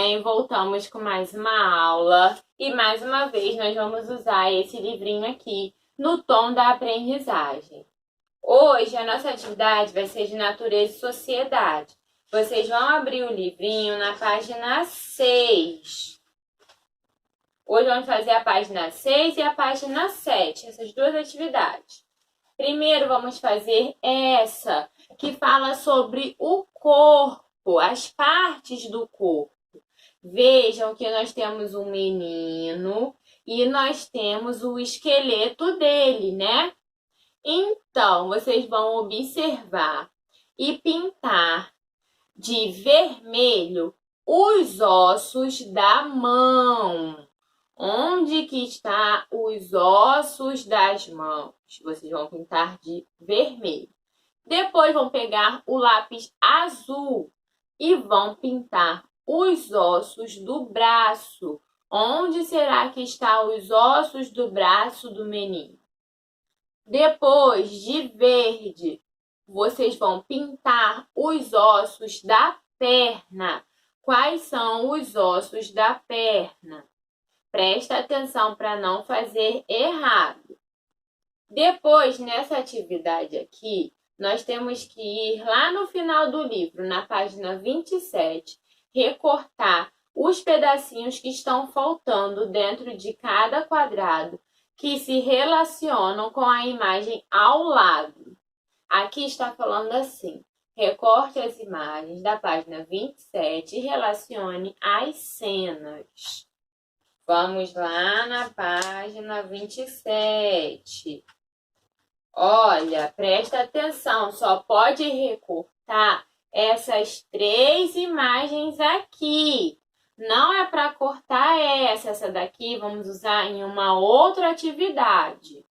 bem, voltamos com mais uma aula e mais uma vez nós vamos usar esse livrinho aqui no tom da aprendizagem. Hoje a nossa atividade vai ser de natureza e sociedade. Vocês vão abrir o livrinho na página 6. Hoje vamos fazer a página 6 e a página 7, essas duas atividades. Primeiro vamos fazer essa, que fala sobre o corpo, as partes do corpo. Vejam que nós temos um menino e nós temos o esqueleto dele, né? Então, vocês vão observar e pintar de vermelho os ossos da mão. Onde que está os ossos das mãos? Vocês vão pintar de vermelho. Depois vão pegar o lápis azul e vão pintar os ossos do braço. Onde será que estão os ossos do braço do menino? Depois, de verde, vocês vão pintar os ossos da perna. Quais são os ossos da perna? Presta atenção para não fazer errado. Depois, nessa atividade aqui, nós temos que ir lá no final do livro, na página 27, recortar os pedacinhos que estão faltando dentro de cada quadrado, que se relacionam com a imagem ao lado. Aqui está falando assim: recorte as imagens da página 27 e relacione as cenas. Vamos lá na página 27. Olha, presta atenção, só pode recortar essas 3 imagens aqui. Não é para cortar essa daqui vamos usar em uma outra atividade.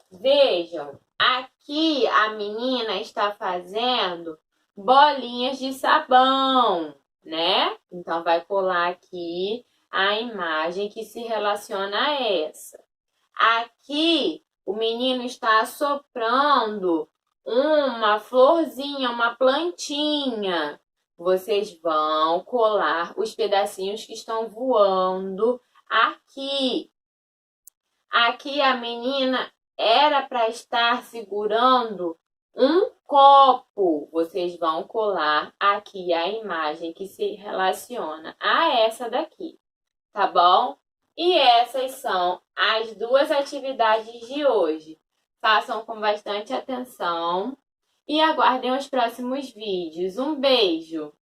Vejam, aqui a menina está fazendo bolinhas de sabão, né? Então, vai colar aqui a imagem que se relaciona a essa. Aqui, o menino está assoprando uma florzinha, uma plantinha. Vocês vão colar os pedacinhos que estão voando aqui. Aqui a menina era para estar segurando um copo. Vocês vão colar aqui a imagem que se relaciona a essa daqui. Tá bom? E essas são as 2 atividades de hoje. Façam com bastante atenção e aguardem os próximos vídeos. Um beijo!